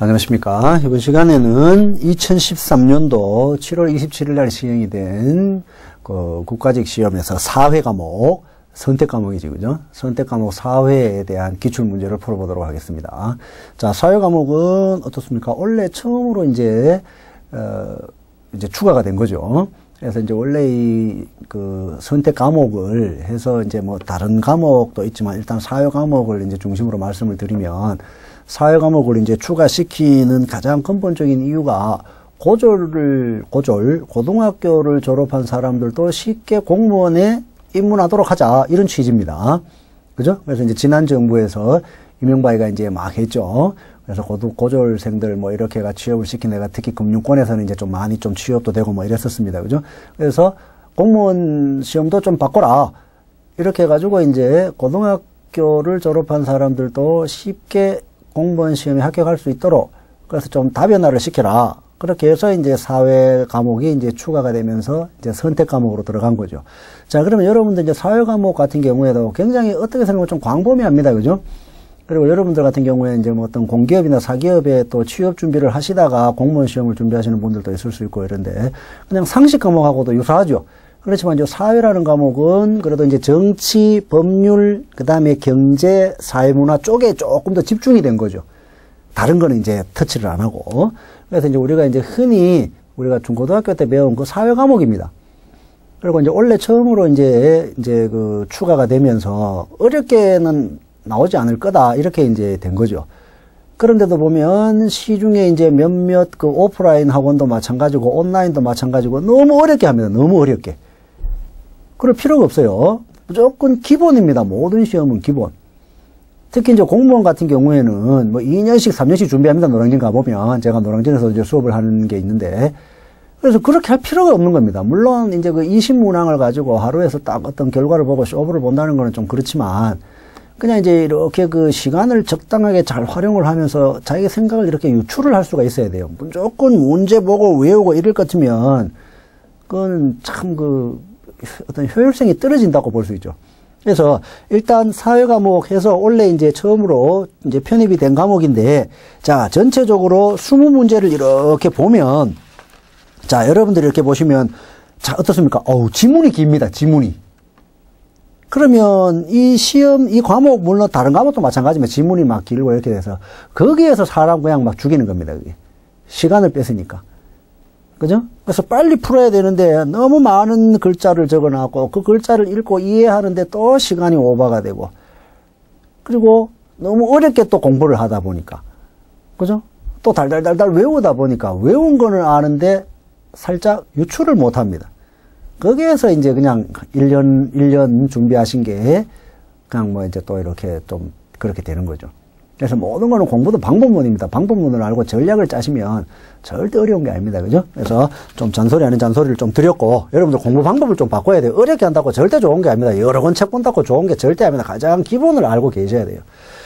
안녕하십니까. 이번 시간에는 2013년도 7월 27일 날 시행이 된 국가직 시험에서 사회 과목, 선택 과목이지, 그죠? 선택 과목 사회에 대한 기출 문제를 풀어보도록 하겠습니다. 자, 사회 과목은 어떻습니까? 원래 처음으로 이제 추가가 된 거죠. 그래서 이제 원래 선택 과목을 해서 이제 뭐 다른 과목도 있지만 일단 사회 과목을 이제 중심으로 말씀을 드리면 사회 과목을 이제 추가시키는 가장 근본적인 이유가 고등학교를 졸업한 사람들도 쉽게 공무원에 입문하도록 하자, 이런 취지입니다. 그죠? 그래서 이제 지난 정부에서 이명박이가 이제 막 했죠. 그래서 고졸생들 뭐 이렇게가 취업을 시킨 데가 특히 금융권에서는 이제 좀 많이 좀 취업도 되고 뭐 이랬었습니다. 그죠? 그래서 공무원 시험도 좀 바꿔라. 이렇게 해가지고 이제 고등학교를 졸업한 사람들도 쉽게 공무원 시험에 합격할 수 있도록 그래서 좀 다변화를 시켜라. 그렇게 해서 이제 사회 과목이 이제 추가가 되면서 이제 선택 과목으로 들어간 거죠. 자, 그러면 여러분들 이제 사회 과목 같은 경우에도 굉장히 어떻게 생각하면 좀 광범위합니다. 그죠? 그리고 여러분들 같은 경우에 이제 뭐 어떤 공기업이나 사기업에 또 취업 준비를 하시다가 공무원 시험을 준비하시는 분들도 있을 수 있고 이런데 그냥 상식 과목하고도 유사하죠. 그렇지만 이제 사회라는 과목은 그래도 이제 정치, 법률, 그 다음에 경제, 사회문화 쪽에 조금 더 집중이 된 거죠. 다른 거는 이제 터치를 안 하고. 그래서 이제 우리가 이제 흔히 우리가 중고등학교 때 배운 그 사회 과목입니다. 그리고 이제 원래 처음으로 이제 추가가 되면서 어렵게는 나오지 않을 거다. 이렇게 이제 된 거죠. 그런데도 보면 시중에 이제 몇몇 오프라인 학원도 마찬가지고 온라인도 마찬가지고 너무 어렵게 합니다. 너무 어렵게. 그럴 필요가 없어요. 무조건 기본입니다. 모든 시험은 기본. 특히 이제 공무원 같은 경우에는 뭐 2년씩, 3년씩 준비합니다. 노량진 가보면. 제가 노량진에서 이제 수업을 하는 게 있는데. 그래서 그렇게 할 필요가 없는 겁니다. 물론 이제 20문항을 가지고 하루에서 딱 어떤 결과를 보고 쇼부를 본다는 거는 좀 그렇지만 그냥 이제 이렇게 시간을 적당하게 잘 활용을 하면서 자기 생각을 이렇게 유출을 할 수가 있어야 돼요. 무조건 문제 보고 외우고 이럴 것 같으면 그건 참 어떤 효율성이 떨어진다고 볼 수 있죠. 그래서 일단 사회 과목 해서 원래 이제 처음으로 이제 편입이 된 과목인데 자, 전체적으로 20문제를 이렇게 보면 자, 여러분들이 이렇게 보시면 자, 어떻습니까? 지문이 깁니다. 지문이. 그러면 이 시험, 이 과목, 물론 다른 과목도 마찬가지지만 지문이 막 길고 이렇게 돼서 거기에서 사람 그냥 막 죽이는 겁니다. 그게. 시간을 뺏으니까. 그죠? 그래서 빨리 풀어야 되는데 너무 많은 글자를 적어놨고 그 글자를 읽고 이해하는데 또 시간이 오버가 되고 그리고 너무 어렵게 또 공부를 하다 보니까 그죠? 또 달달달달 외우다 보니까 외운 거는 아는데 살짝 유출을 못 합니다. 거기에서 이제 그냥 1년 준비하신 게 그냥 뭐 이제 또 이렇게 좀 그렇게 되는 거죠. 그래서 모든 거는 공부도 방법론입니다. 방법론을 알고 전략을 짜시면 절대 어려운 게 아닙니다. 그죠? 그래서 좀 잔소리 아닌 잔소리를 좀 드렸고, 여러분들 공부 방법을 좀 바꿔야 돼요. 어렵게 한다고 절대 좋은 게 아닙니다. 여러 권 책 본다고 좋은 게 절대 아닙니다. 가장 기본을 알고 계셔야 돼요.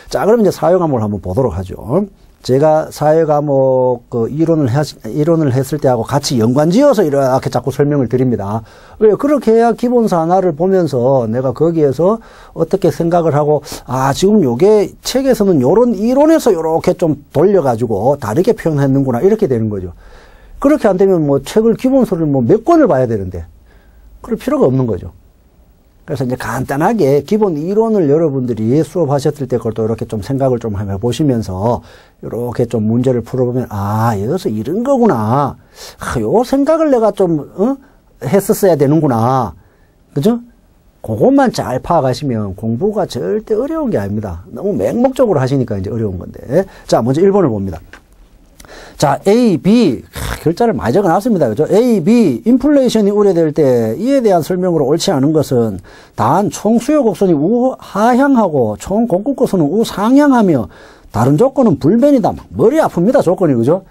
자, 그럼 이제 사회 과목을 한번 보도록 하죠. 제가 사회 과목 이론을 했을 때하고 같이 연관지어서 이렇게 자꾸 설명을 드립니다. 왜? 그렇게 해야 기본서 하나를 보면서 내가 거기에서 어떻게 생각을 하고, 지금 요게 책에서는 요런 이론에서 요렇게 좀 돌려가지고 다르게 표현했는구나. 이렇게 되는 거죠. 그렇게 안 되면 뭐 책을 기본서를 뭐 몇 권을 봐야 되는데, 그럴 필요가 없는 거죠. 그래서 이제 간단하게 기본 이론을 여러분들이 수업하셨을 때 그걸 또 이렇게 좀 생각을 좀 해보시면서 이렇게 좀 문제를 풀어보면 여기서 이런 거구나. 요 생각을 내가 좀 했었어야 되는구나. 그죠? 그것만 잘 파악하시면 공부가 절대 어려운 게 아닙니다. 너무 맹목적으로 하시니까 이제 어려운 건데. 자, 먼저 1번을 봅니다. 자, A, B, 글자를 많이 적어놨습니다. 그죠? A, B, 인플레이션이 우려될 때 이에 대한 설명으로 옳지 않은 것은 단 총수요 곡선이 우하향하고 총 공급 곡선은 우상향하며 다른 조건은 불변이다. 머리 아픕니다. 조건이. 그죠?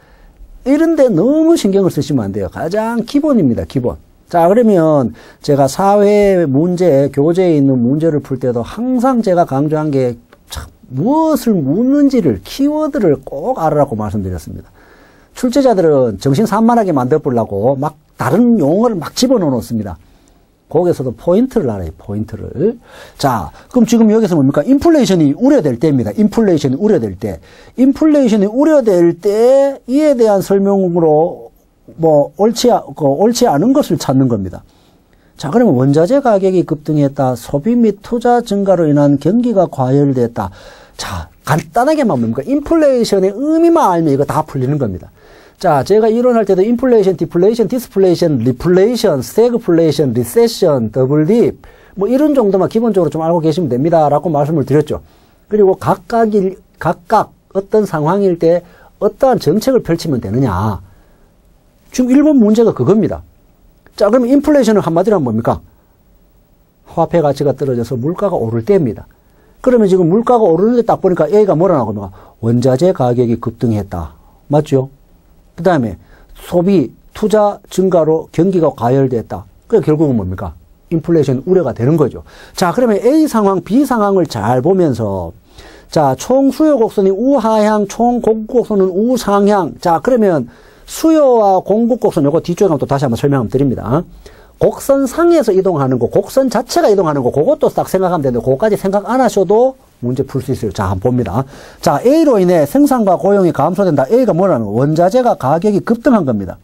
이런데 너무 신경을 쓰시면 안 돼요. 가장 기본입니다. 기본. 자, 그러면 제가 사회 문제, 교재에 있는 문제를 풀 때도 항상 제가 강조한 게 무엇을 묻는지를, 키워드를 꼭 알으라고 말씀드렸습니다. 출제자들은 정신 산만하게 만들어보려고 막 다른 용어를 막 집어넣어 놓습니다. 거기에서도 포인트를 알아요, 포인트를. 자, 그럼 지금 여기서 뭡니까? 인플레이션이 우려될 때입니다. 인플레이션이 우려될 때. 인플레이션이 우려될 때, 이에 대한 설명으로, 옳지 않은 것을 찾는 겁니다. 자, 그러면 원자재 가격이 급등했다. 소비 및 투자 증가로 인한 경기가 과열됐다. 자, 간단하게만 뭡니까? 인플레이션의 의미만 알면 이거 다 풀리는 겁니다. 자, 제가 이론할 때도 인플레이션, 디플레이션, 디스플레이션, 리플레이션, 스태그플레이션, 리세션, 더블딥 뭐 이런 정도만 기본적으로 좀 알고 계시면 됩니다. 라고 말씀을 드렸죠. 그리고 각각 어떤 상황일 때 어떠한 정책을 펼치면 되느냐. 지금 1번 문제가 그겁니다. 자, 그러면 인플레이션은 한마디로 하면 뭡니까? 화폐 가치가 떨어져서 물가가 오를 때입니다. 그러면 지금 물가가 오르는데 딱 보니까 A가 뭐라 나옵니까? 원자재 가격이 급등했다. 맞죠? 그 다음에 소비, 투자 증가로 경기가 과열됐다. 그게 결국은 뭡니까? 인플레이션 우려가 되는 거죠. 자, 그러면 A 상황, B 상황을 잘 보면서 자, 총 수요 곡선이 우하향, 총 공급 곡선은 우상향. 자, 그러면 수요와 공급 곡선 요거 뒤쪽에 가면 또 다시 한번 설명 드립니다. 곡선 상에서 이동하는 거, 곡선 자체가 이동하는 거, 그것도 딱 생각하면 되는데, 그거까지 생각 안 하셔도 문제 풀 수 있어요. 자, 한번 봅니다. 자, A로 인해 생산과 고용이 감소된다. A가 뭐라는 거? 원자재가 가격이 급등한 겁니다.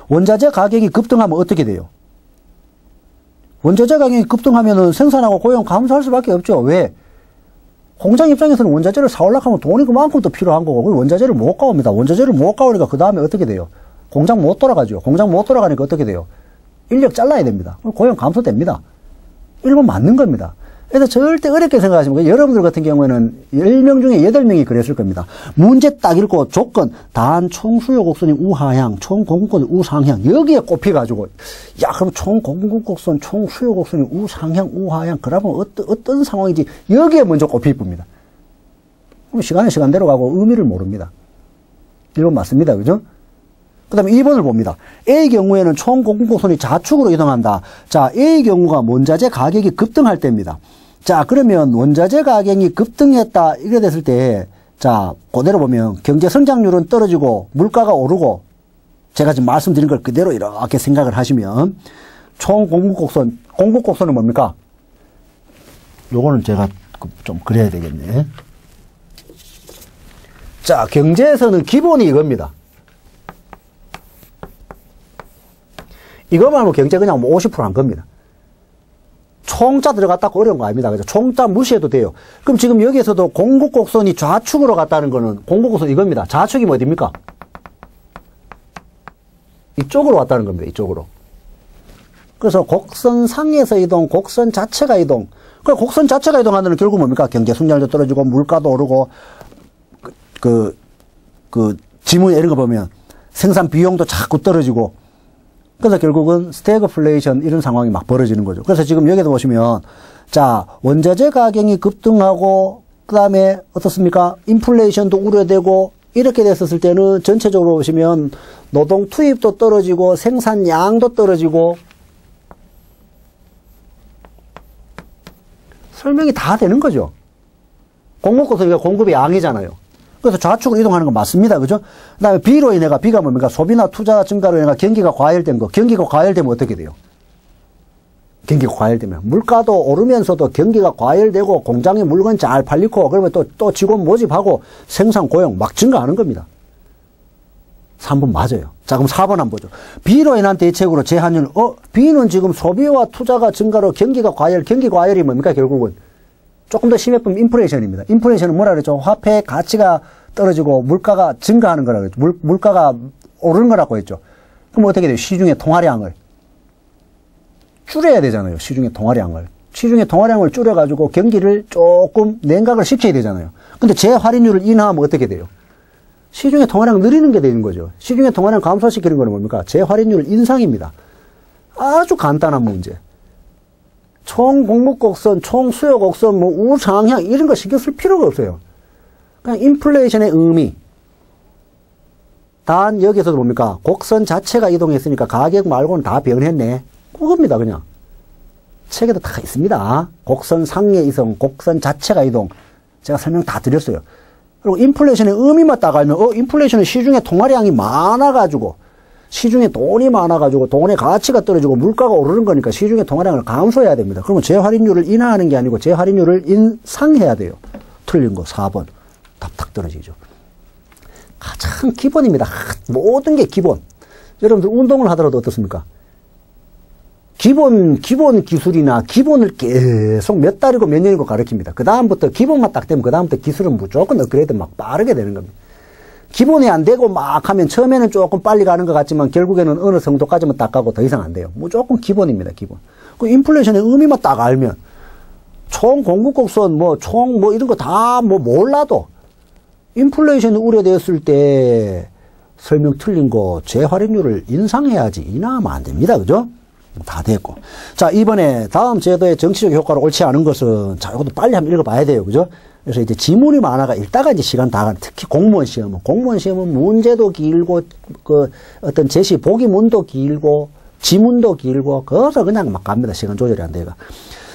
원자재 가격이 급등하면 어떻게 돼요? 원자재 가격이 급등하면은 생산하고 고용 감소할 수밖에 없죠. 왜? 공장 입장에서는 원자재를 사오려고 하면 돈이 그만큼 더 필요한 거고, 그리고 원자재를 못 가옵니다. 원자재를 못 가오니까 그 다음에 어떻게 돼요? 공장 못 돌아가죠. 공장 못 돌아가니까 어떻게 돼요? 인력 잘라야 됩니다. 고용 감소됩니다. 1번 맞는 겁니다. 그래서 절대 어렵게 생각하시면, 여러분들 같은 경우에는 10명 중에 8명이 그랬을 겁니다. 문제 딱 읽고 조건, 단 총수요 곡선이 우하향, 총 공급곡선이 우상향, 여기에 꼽혀가지고, 야, 그럼 총 공급곡선, 총 수요 곡선이 우상향, 우하향, 그러면 어떤 상황인지 여기에 먼저 꼽힙니다. 그럼 시간은 시간대로 가고 의미를 모릅니다. 1번 맞습니다. 그죠? 그 다음에 2번을 봅니다. A 경우에는 총 공급곡선이 좌측으로 이동한다. 자, A 경우가 원자재 가격이 급등할 때입니다. 자, 그러면 원자재 가격이 급등했다. 이렇게 됐을 때, 자, 그대로 보면 경제 성장률은 떨어지고 물가가 오르고, 제가 지금 말씀드린 걸 그대로 이렇게 생각을 하시면, 총 공급곡선, 공급곡선은 뭡니까? 요거는 제가 좀 그려야 되겠네. 자, 경제에서는 기본이 이겁니다. 이거만 하면 경제 그냥 50%한 겁니다. 총자 들어갔다고 어려운 거 아닙니다. 그죠? 총자 무시해도 돼요. 그럼 지금 여기에서도 공급곡선이 좌측으로 갔다는 거는 공급곡선 이겁니다. 좌측이 어디입니까? 이쪽으로 왔다는 겁니다. 이쪽으로. 그래서 곡선 상에서 이동, 곡선 자체가 이동. 그 곡선 자체가 이동하는 결국 뭡니까? 경제 성장률도 떨어지고 물가도 오르고 지문 이런 거 보면 생산 비용도 자꾸 떨어지고. 그래서 결국은 스태그플레이션 이런 상황이 막 벌어지는 거죠. 그래서 지금 여기도 보시면 자, 원자재 가격이 급등하고 그다음에 어떻습니까? 인플레이션도 우려되고 이렇게 됐었을 때는 전체적으로 보시면 노동 투입도 떨어지고 생산량도 떨어지고 설명이 다 되는 거죠. 공급고서가 공급의 양이잖아요. 그래서 좌측으로 이동하는 건 맞습니다. 그죠? 그 다음에 B로 인해가, B가 뭡니까? 소비나 투자 증가로 인해가 경기가 과열된 거. 경기가 과열되면 어떻게 돼요? 경기가 과열되면. 물가도 오르면서도 경기가 과열되고 공장에 물건 잘 팔리고 그러면 또 직원 모집하고 생산 고용 막 증가하는 겁니다. 3번 맞아요. 자, 그럼 4번 한번 보죠. B로 인한 대책으로 제한율, B는 지금 소비와 투자가 증가로 경기가 과열, 경기 과열이 뭡니까? 결국은. 조금 더 심해보면 인플레이션입니다. 인플레이션은 뭐라 그랬죠? 화폐 가치가 떨어지고 물가가 증가하는 거라고 했죠. 물가가 오르는 거라고 했죠. 그럼 어떻게 돼요? 시중의 통화량을 줄여야 되잖아요. 시중의 통화량을. 시중의 통화량을 줄여가지고 경기를 조금 냉각을 시켜야 되잖아요. 근데 재할인율을 인하하면 어떻게 돼요? 시중의 통화량 늘리는 게 되는 거죠. 시중의 통화량 감소시키는 거는 뭡니까? 재할인율 인상입니다. 아주 간단한 문제. 총 공급곡선, 총 수요곡선, 우상향 이런 거 신경 쓸 필요가 없어요. 그냥 인플레이션의 의미. 단 여기서도 뭡니까? 곡선 자체가 이동했으니까 가격 말고는 다 변했네. 그겁니다, 그냥. 책에도 다 있습니다. 곡선 상의 이동, 곡선 자체가 이동. 제가 설명 다 드렸어요. 그리고 인플레이션의 의미만 딱 알면, 인플레이션은 시중에 통화량이 많아가지고, 시중에 돈이 많아가지고 돈의 가치가 떨어지고 물가가 오르는 거니까 시중의 통화량을 감소해야 됩니다. 그러면 재활인율을 인하하는 게 아니고 재활인율을 인상해야 돼요. 틀린 거 4번. 답탁 떨어지죠. 가장 기본입니다. 모든 게 기본. 여러분들 운동을 하더라도 어떻습니까? 기본 기술이나 기본을 계속 몇 달이고 몇 년이고 가르칩니다. 그 다음부터 기본만 딱 되면 그 다음부터 기술은 무조건 업그레이드 막 빠르게 되는 겁니다. 기본이 안 되고 막 하면 처음에는 조금 빨리 가는 것 같지만 결국에는 어느 정도까지만 딱 가고 더 이상 안 돼요. 무조건 기본입니다. 기본. 그 인플레이션의 의미만 딱 알면 총 공급곡선 총 이런 거 다 몰라도 인플레이션이 우려되었을 때 설명 틀린 거 재활용률을 인상해야지 인하하면 안 됩니다. 그죠? 다 됐고. 자, 이번에 다음 제도의 정치적 효과로 옳지 않은 것은, 자, 이것도 빨리 한번 읽어봐야 돼요. 그죠? 그래서 이제 지문이 많아가 읽다가 이제 시간 다 가는, 특히 공무원 시험은 문제도 길고, 어떤 제시 보기문도 길고, 지문도 길고, 그래서 그냥 막 갑니다. 시간 조절이 안 돼가.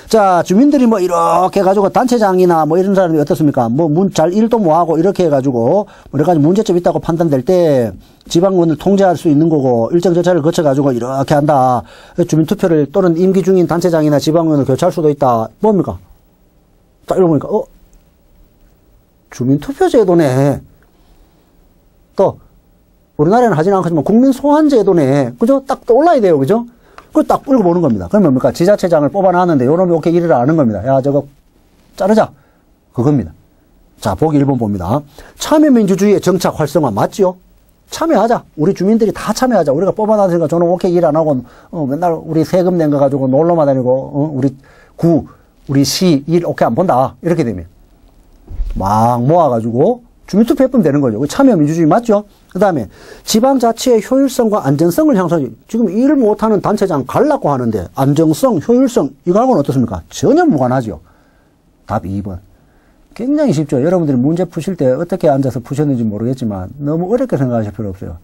자, 주민들이 이렇게 해가지고 단체장이나 이런 사람이 어떻습니까? 잘 일도 못하고 이렇게 해가지고 여러 가지 문제점이 있다고 판단될 때 지방원을 통제할 수 있는 거고 일정 절차를 거쳐가지고 이렇게 한다. 주민투표를 또는 임기 중인 단체장이나 지방원을 교체할 수도 있다. 뭡니까? 딱 읽어보니까, 주민투표제도네. 또, 우리나라에는 하지는 않지만 국민소환제도네. 그죠? 딱 떠올라야 돼요. 그죠? 그걸 딱 읽어보는 겁니다. 그러면 뭡니까? 지자체장을 뽑아놨는데 요놈이 오케이 일을 하는 겁니다. 야, 저거 자르자. 그겁니다. 자, 보기 1번 봅니다. 참여민주주의의 정착 활성화 맞지요? 참여하자. 우리 주민들이 다 참여하자. 우리가 뽑아놨으니까 저는 오케이 일 안 하고 맨날 우리 세금 낸 거 가지고 놀러만 다니고 우리 구, 우리 시 일 오케이 안 본다. 이렇게 되면 막 모아가지고 주민투표 해보면 되는 거죠. 참여민주주의 맞죠? 그 다음에 지방자치의 효율성과 안정성을 향상하지. 지금 일 못하는 단체장 갈라고 하는데 안정성, 효율성 이거하고는 어떻습니까? 전혀 무관하죠. 답 2번. 굉장히 쉽죠. 여러분들이 문제 푸실 때 어떻게 앉아서 푸셨는지 모르겠지만 너무 어렵게 생각하실 필요 없어요.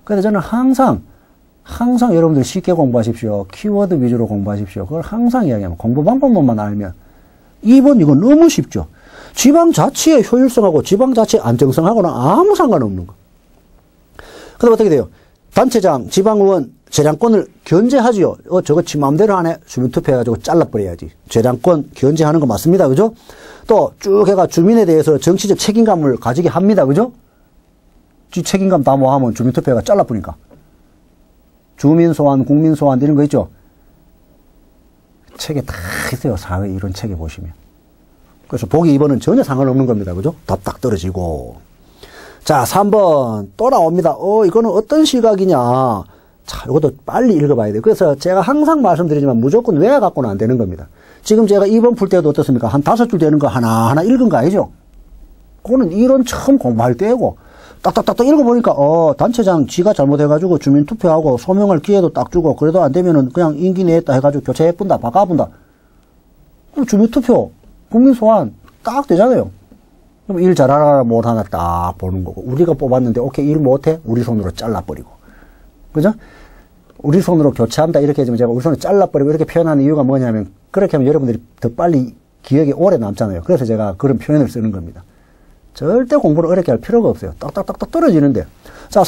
그래서 저는 항상 여러분들 쉽게 공부하십시오. 키워드 위주로 공부하십시오. 그걸 항상 이야기하면 공부 방법만 알면 2번 이거 너무 쉽죠. 지방자치의 효율성하고 지방자치의 안정성하고는 아무 상관없는 거. 그 다음 어떻게 돼요? 단체장, 지방의원, 재량권을 견제하지요. 저거 지 마음대로 하네. 주민투표해가지고 잘라버려야지. 재량권 견제하는 거 맞습니다. 그죠? 또 쭉 해가 주민에 대해서 정치적 책임감을 가지게 합니다. 그죠? 지 책임감 다 뭐하면 주민투표가 잘라버리니까. 주민소환, 국민소환 이런 거 있죠? 책에 다 있어요. 사회 이런 책에 보시면. 그래서 보기 2번은 전혀 상관없는 겁니다. 그죠? 답 딱 떨어지고. 자, 3번 또 나옵니다. 이거는 어떤 시각이냐. 자, 이것도 빨리 읽어봐야 돼요. 그래서 제가 항상 말씀드리지만 무조건 외워 갖고는 안 되는 겁니다. 지금 제가 2번 풀 때도 어떻습니까? 한 5줄 되는 거 하나하나 읽은 거 아니죠? 그거는 이론 처음 공부할 때고 딱딱딱 읽어보니까 단체장 지가 잘못해가지고 주민투표하고 소명할 기회도 딱 주고 그래도 안 되면은 그냥 임기 내했다 해가지고 교체해본다 바꿔본다. 그럼 주민투표 국민소환 딱 되잖아요. 그럼 일 잘하나 못하나 딱 보는 거고 우리가 뽑았는데 오케이 일 못해? 우리 손으로 잘라버리고 그죠? 우리 손으로 교체한다 이렇게 해주면 제가 우리 손으로 잘라버리고 이렇게 표현하는 이유가 뭐냐면 그렇게 하면 여러분들이 더 빨리 기억에 오래 남잖아요. 그래서 제가 그런 표현을 쓰는 겁니다. 절대 공부를 어렵게 할 필요가 없어요. 딱딱딱딱 떨어지는데 자